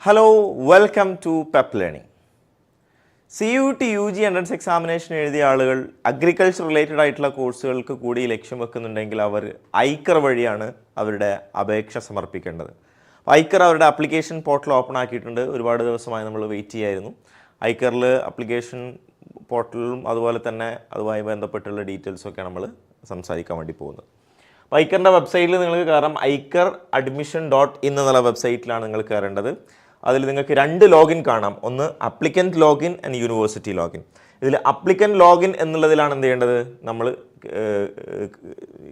Hello, welcome to pep learning. CUT UG entrance examination എഴുതിയ ആളുകൾ agriculture related ആയിട്ടുള്ള കോഴ്സുകൾക്ക് കൂടി ലക്ഷ്യം വെക്കുന്നുണ്ടെങ്കിൽ അവർ ഐക്കർ വഴിയാണ് അവരുടെ അപേക്ഷ സമർപ്പിക്കേണ്ടത്. ഐക്കർ അവരുടെ ആപ്ലിക്കേഷൻ പോർട്ടൽ ഓപ്പൺ ആക്കിയിട്ടുണ്ട്. ഒരുപാട് ദിവസമായി നമ്മൾ വെയിറ്റ് ചെയ്യായിരുന്നു. ഐക്കറിൽ ആപ്ലിക്കേഷൻ പോർട്ടലും അതുപോലെ തന്നെ അതുമായി ബന്ധപ്പെട്ടുള്ള ഡീറ്റെയിൽസൊക്കെ നമ്മൾ സംസാരിക്കാൻ വേണ്ടി പോകുന്നത്. അപ്പോൾ ഐക്കറിൻ്റെ വെബ്സൈറ്റിൽ നിങ്ങൾക്ക് കയറാം. icaradmission.in എന്നുള്ള വെബ്സൈറ്റിലാണ് നിങ്ങൾ കയറേണ്ടത്. അതിൽ നിങ്ങൾക്ക് രണ്ട് ലോഗിൻ കാണാം. ഒന്ന് applicant login and university login. ഇതിൽ അപ്ലിക്കൻറ്റ് ലോഗിൻ എന്നുള്ളതിലാണ് എന്ത് ചെയ്യേണ്ടത്, നമ്മൾ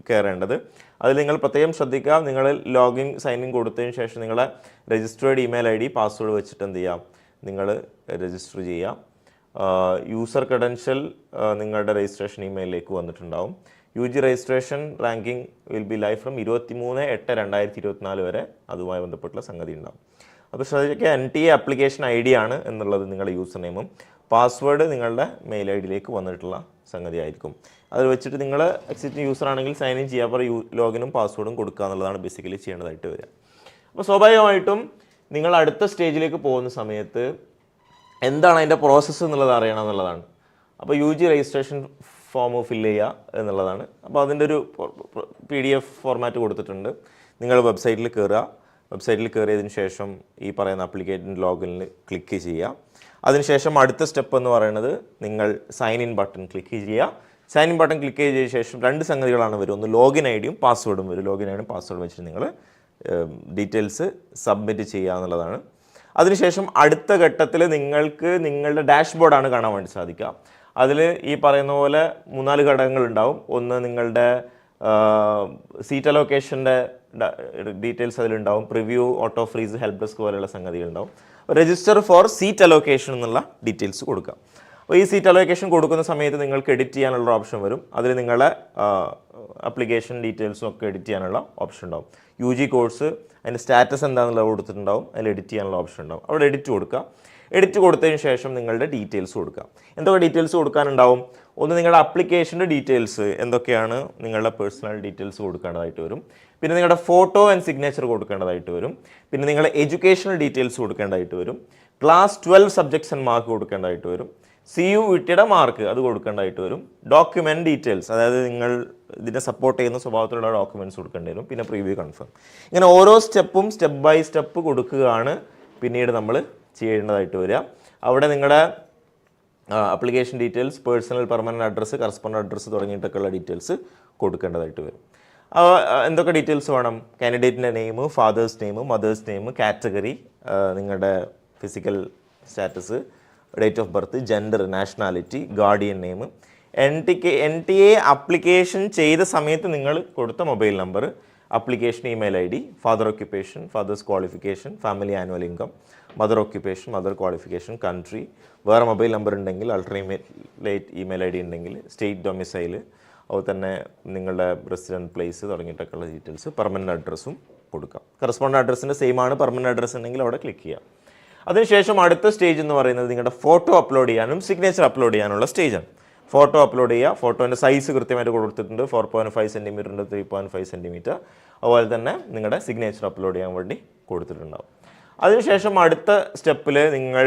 കയറേണ്ടത്. അതിൽ നിങ്ങൾ പ്രത്യേകം ശ്രദ്ധിക്കുക, നിങ്ങൾ ലോഗിൻ സൈൻ ഇൻ കൊടുത്തതിന് ശേഷം നിങ്ങളെ രജിസ്റ്റേർഡ് ഇമെയിൽ ID പാസ്വേഡ് വെച്ചിട്ട് എന്ത് ചെയ്യാം, നിങ്ങൾ രജിസ്റ്റർ ചെയ്യാം. യൂസർ ക്രെഡൻഷ്യൽ നിങ്ങളുടെ രജിസ്ട്രേഷൻ ഇമെയിലിലേക്ക് വന്നിട്ടുണ്ടാവും. UG registration ranking will be live from 23/8/2024 വരെ അതുമായി ബന്ധപ്പെട്ടുള്ള സംഗതി ഉണ്ടാവും. അപ്പോൾ ശ്രദ്ധിക്കുക, NTA ആപ്ലിക്കേഷൻ ID ആണ് എന്നുള്ളത് നിങ്ങളുടെ യൂസർ നെയിമും പാസ്വേഡ് നിങ്ങളുടെ മെയിൽ IDയിലേക്ക് വന്നിട്ടുള്ള സംഗതി ആയിരിക്കും. അത് വെച്ചിട്ട് നിങ്ങൾ എക്സിസ്റ്റിംഗ് യൂസർ ആണെങ്കിൽ സൈൻ ഇൻ ചെയ്യുക, അപ്പോൾ ലോഗിനും പാസ്വേഡും കൊടുക്കുക എന്നുള്ളതാണ് ബേസിക്കലി ചെയ്യേണ്ടതായിട്ട് വരിക. അപ്പോൾ സ്വാഭാവികമായിട്ടും നിങ്ങൾ അടുത്ത സ്റ്റേജിലേക്ക് പോകുന്ന സമയത്ത് എന്താണ് അതിൻ്റെ പ്രോസസ്സ് എന്നുള്ളത് അറിയണം എന്നുള്ളതാണ്. അപ്പോൾ UG രജിസ്ട്രേഷൻ ഫോം ഫില്ല് ചെയ്യുക എന്നുള്ളതാണ്. അപ്പോൾ അതിൻ്റെ ഒരു PDF ഫോർമാറ്റ് കൊടുത്തിട്ടുണ്ട്. നിങ്ങൾ വെബ്സൈറ്റിൽ കയറുക. വെബ്സൈറ്റിൽ കയറിയതിന് ശേഷം ഈ പറയുന്ന ആപ്ലിക്കേഷൻ ലോഗിനിൽ ക്ലിക്ക് ചെയ്യുക. അതിനുശേഷം അടുത്ത സ്റ്റെപ്പ് എന്ന് പറയുന്നത് നിങ്ങൾ സൈൻ ഇൻ ബട്ടൺ ക്ലിക്ക് ചെയ്യുക. സൈൻ ഇൻ ബട്ടൺ ക്ലിക്ക് ചെയ്ത ശേഷം രണ്ട് സംഗതികളാണ് വരും. ഒന്ന് ലോഗിൻ IDയും പാസ്വേഡും വരും. ലോഗിൻ IDയും പാസ്വേഡും വെച്ചിട്ട് നിങ്ങൾ ഡീറ്റെയിൽസ് സബ്മിറ്റ് ചെയ്യുക എന്നുള്ളതാണ്. അതിനുശേഷം അടുത്ത ഘട്ടത്തിൽ നിങ്ങൾക്ക് നിങ്ങളുടെ ഡാഷ്ബോർഡാണ് കാണാൻ വേണ്ടി സാധിക്കുക. അതിൽ ഈ പറയുന്ന പോലെ 3-4 ഘടകങ്ങളുണ്ടാവും. ഒന്ന് നിങ്ങളുടെ സീറ്റ് അലോക്കേഷൻ്റെ ഡീറ്റെയിൽസ് അതിലുണ്ടാവും. Preview, auto freeze, help desk പോലെയുള്ള സംഗതികളുണ്ടാവും. രജിസ്റ്റർ ഫോർ സീറ്റ് അലോക്കേഷൻ എന്നുള്ള ഡീറ്റെയിൽസ് കൊടുക്കുക. അപ്പോൾ ഈ സീറ്റ് അലോക്കേഷൻ കൊടുക്കുന്ന സമയത്ത് നിങ്ങൾക്ക് എഡിറ്റ് ചെയ്യാനുള്ള ഓപ്ഷൻ വരും. അതിൽ നിങ്ങളെ ആപ്ലിക്കേഷൻ ഡീറ്റെയിൽസും ഒക്കെ എഡിറ്റ് ചെയ്യാനുള്ള ഓപ്ഷൻ ഉണ്ടാവും. UG കോഴ്സ് അതിൻ്റെ സ്റ്റാറ്റസ് എന്താണെന്നുള്ളത് കൊടുത്തിട്ടുണ്ടാവും. അതിൽ എഡിറ്റ് ചെയ്യാനുള്ള ഓപ്ഷൻ ഉണ്ടാവും. അവിടെ എഡിറ്റ് കൊടുക്കുക. എഡിറ്റ് കൊടുത്തതിന് ശേഷം നിങ്ങളുടെ ഡീറ്റെയിൽസ് കൊടുക്കുക. എന്തൊക്കെ ഡീറ്റെയിൽസ് കൊടുക്കാനുണ്ടാവും? ഒന്ന് നിങ്ങളുടെ ആപ്ലിക്കേഷൻ്റെ ഡീറ്റെയിൽസ് എന്തൊക്കെയാണ്, നിങ്ങളുടെ പേഴ്സണൽ ഡീറ്റെയിൽസ് കൊടുക്കേണ്ടതായിട്ട് വരും. പിന്നെ നിങ്ങളുടെ ഫോട്ടോ ആൻഡ് സിഗ്നേച്ചർ കൊടുക്കേണ്ടതായിട്ട് വരും. പിന്നെ നിങ്ങളുടെ എഡ്യൂക്കേഷണൽ ഡീറ്റെയിൽസ് കൊടുക്കേണ്ടതായിട്ട് വരും. ക്ലാസ് 12 സബ്ജക്ട്സ് ആൻഡ് മാർക്ക് കൊടുക്കേണ്ടതായിട്ട് വരും. CUETയുടെ മാർക്ക് അത് കൊടുക്കേണ്ടതായിട്ട് വരും. ഡോക്യുമെൻറ്റ് ഡീറ്റെയിൽസ്, അതായത് നിങ്ങൾ ഇതിനെ സപ്പോർട്ട് ചെയ്യുന്ന സ്വഭാവത്തിലുള്ള ഡോക്യുമെൻറ്റ്സ് കൊടുക്കേണ്ടി വരും. പിന്നെ പ്രീവ്യൂ കൺഫേം. ഇങ്ങനെ ഓരോ സ്റ്റെപ്പും സ്റ്റെപ്പ് ബൈ സ്റ്റെപ്പ് കൊടുക്കുകയാണ് പിന്നീട് നമ്മൾ ചെയ്യേണ്ടതായിട്ട് വരിക. അവിടെ നിങ്ങളുടെ application details, personal permanent address, correspondent address തുടങ്ങിയിട്ടൊക്കെയുള്ള ഡീറ്റെയിൽസ് കൊടുക്കേണ്ടതായിട്ട് വരും. എന്തൊക്കെ ഡീറ്റെയിൽസ് വേണം? കാൻഡിഡേറ്റിൻ്റെ name, father's name, mother's name, category, നിങ്ങളുടെ physical status, date of birth, gender, nationality, guardian name, NTA application ചെയ്ത സമയത്ത് നിങ്ങൾ കൊടുത്ത mobile number, application email ID, father occupation, father's qualification, family annual income, mother occupation, mother qualification, country, വേറെ mobile number ഉണ്ടെങ്കിൽ, alternate email ID ഉണ്ടെങ്കിൽ, state domicile, അതുപോലെ തന്നെ നിങ്ങളുടെ റെസിഡൻറ്റ് പ്ലേസ് തുടങ്ങിയിട്ടൊക്കെയുള്ള ഡീറ്റെയിൽസ്, പെർമനൻറ്റ് അഡ്രസ്സും കൊടുക്കാം. കറസ്പോണ്ടൻ്റ് അഡ്രസ്സിൻ്റെ സെയിം ആണ്. പെർമനൻറ്റ് അഡ്രസ്സ് ഉണ്ടെങ്കിൽ അവിടെ ക്ലിക്ക് ചെയ്യാം. അതിനുശേഷം അടുത്ത സ്റ്റേജ് എന്ന് പറയുന്നത് നിങ്ങളുടെ ഫോട്ടോ അപ്ലോഡ് ചെയ്യാനും സിഗ്നേച്ചർ അപ്ലോഡ് ചെയ്യാനുള്ള സ്റ്റേജാണ്. ഫോട്ടോ അപ്ലോഡ് ചെയ്യുക. ഫോട്ടോൻ്റെ സൈസ് കൃത്യമായിട്ട് കൊടുത്തിട്ടുണ്ട്. 4.5 cm ഉണ്ട്, 3.5 cm. അതുപോലെ തന്നെ നിങ്ങളുടെ സിഗ്നേച്ചർ അപ്ലോഡ് ചെയ്യാൻ വേണ്ടി കൊടുത്തിട്ടുണ്ടാവും. അതിനുശേഷം അടുത്ത സ്റ്റെപ്പിൽ നിങ്ങൾ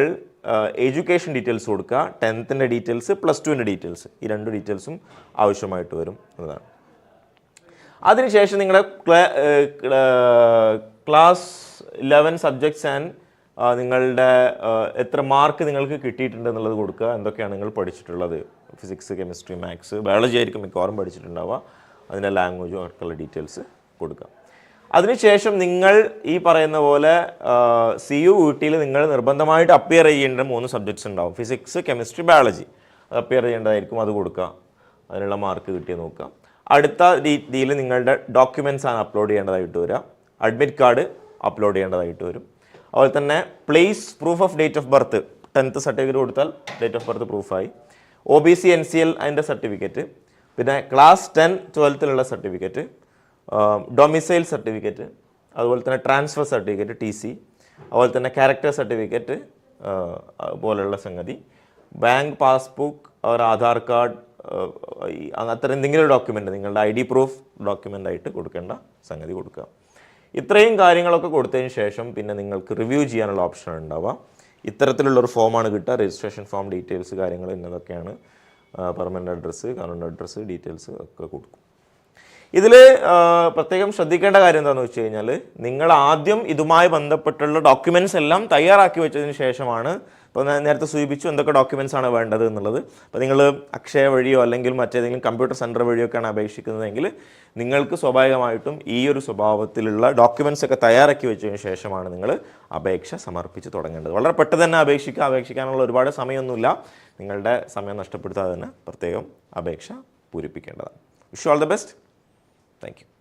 എഡ്യൂക്കേഷൻ ഡീറ്റെയിൽസ് കൊടുക്കുക. 10th ഡീറ്റെയിൽസ്, +2 ഡീറ്റെയിൽസ്, ഈ 2 ഡീറ്റെയിൽസും ആവശ്യമായിട്ട് വരും എന്നതാണ്. അതിനുശേഷം നിങ്ങളുടെ ക്ലാസ് 11 സബ്ജക്ട്സ് ആൻഡ് നിങ്ങളുടെ എത്ര മാർക്ക് നിങ്ങൾക്ക് കിട്ടിയിട്ടുണ്ട് എന്നുള്ളത് കൊടുക്കുക. എന്തൊക്കെയാണ് നിങ്ങൾ പഠിച്ചിട്ടുള്ളത്? ഫിസിക്സ്, കെമിസ്ട്രി, മാത്സ്, ബയോളജി ആയിരിക്കും മിക്കവാറും പഠിച്ചിട്ടുണ്ടാവുക. അതിൻ്റെ ലാംഗ്വേജും അവർക്കുള്ള ഡീറ്റെയിൽസ് കൊടുക്കുക. അതിനുശേഷം നിങ്ങൾ ഈ പറയുന്ന പോലെ CUETയിൽ നിങ്ങൾ നിർബന്ധമായിട്ട് അപ്പിയർ ചെയ്യേണ്ട 3 സബ്ജക്ട്സ് ഉണ്ടാവും. Physics, chemistry, biology. അത് അപ്പിയർ ചെയ്യേണ്ടതായിരിക്കും. അത് കൊടുക്കുക. അതിനുള്ള മാർക്ക് കിട്ടിയ നോക്കുക. അടുത്ത രീതിയിൽ നിങ്ങളുടെ ഡോക്യുമെൻറ്റ്സ് ആണ് അപ്ലോഡ് ചെയ്യേണ്ടതായിട്ട് വരിക. അഡ്മിറ്റ് കാർഡ് അപ്ലോഡ് ചെയ്യേണ്ടതായിട്ട് വരും. അതുപോലെ തന്നെ place, proof of date of birth, 10th certificate കൊടുത്താൽ ഡേറ്റ് ഓഫ് ബർത്ത് പ്രൂഫായി. OBC NCL അതിൻ്റെ സർട്ടിഫിക്കറ്റ്, പിന്നെ class 10 12th certificate, domicile certificate, അതുപോലെ തന്നെ ട്രാൻസ്ഫർ സർട്ടിഫിക്കറ്റ് TC, അതുപോലെ തന്നെ ക്യാരക്ടർ സർട്ടിഫിക്കറ്റ് പോലെയുള്ള സംഗതി, ബാങ്ക് പാസ്ബുക്ക്, ആധാർ കാർഡ്, അത്ര എന്തെങ്കിലും ഡോക്യുമെൻ്റ് നിങ്ങളുടെ ID പ്രൂഫ് ഡോക്യുമെൻ്റ് ആയിട്ട് കൊടുക്കേണ്ട സംഗതി കൊടുക്കുക. ഇത്രയും കാര്യങ്ങളൊക്കെ കൊടുത്തതിന് ശേഷം പിന്നെ നിങ്ങൾക്ക് റിവ്യൂ ചെയ്യാനുള്ള ഓപ്ഷൻ ഉണ്ടാവുക. ഇത്തരത്തിലുള്ളൊരു ഫോമാണ് കിട്ടുക. രജിസ്ട്രേഷൻ ഫോം, ഡീറ്റെയിൽസ്, കാര്യങ്ങൾ ഇന്നതൊക്കെയാണ്. Permanent address, current address, details ഒക്കെ കൊടുക്കും. ഇതിൽ പ്രത്യേകം ശ്രദ്ധിക്കേണ്ട കാര്യം എന്താണെന്ന് വെച്ച് കഴിഞ്ഞാൽ, നിങ്ങൾ ആദ്യം ഇതുമായി ബന്ധപ്പെട്ടുള്ള ഡോക്യുമെൻറ്റ്സ് എല്ലാം തയ്യാറാക്കി വെച്ചതിന് ശേഷമാണ്, ഇപ്പോൾ ഞാൻ നേരത്തെ സൂചിപ്പിച്ചു എന്തൊക്കെ ഡോക്യുമെൻറ്റ്സ് ആണ് വേണ്ടത് എന്നുള്ളത്. അപ്പോൾ നിങ്ങൾ അക്ഷയ വഴിയോ അല്ലെങ്കിൽ മറ്റേതെങ്കിലും കമ്പ്യൂട്ടർ സെൻറ്റർ വഴിയൊക്കെയാണ് അപേക്ഷിക്കുന്നതെങ്കിൽ നിങ്ങൾക്ക് സ്വാഭാവികമായിട്ടും ഈ ഒരു സ്വഭാവത്തിലുള്ള ഡോക്യുമെൻറ്റ്സ് ഒക്കെ തയ്യാറാക്കി വെച്ചതിന് ശേഷമാണ് നിങ്ങൾ അപേക്ഷ സമർപ്പിച്ച് തുടങ്ങേണ്ടത്. വളരെ പെട്ടെന്ന് തന്നെ അപേക്ഷിക്കാനുള്ള ഒരുപാട് സമയമൊന്നുമില്ല. നിങ്ങളുടെ സമയം നഷ്ടപ്പെടുത്താതെ തന്നെ പ്രത്യേകം അപേക്ഷ പൂരിപ്പിക്കേണ്ടതാണ്. Wish you all the best. Thank you.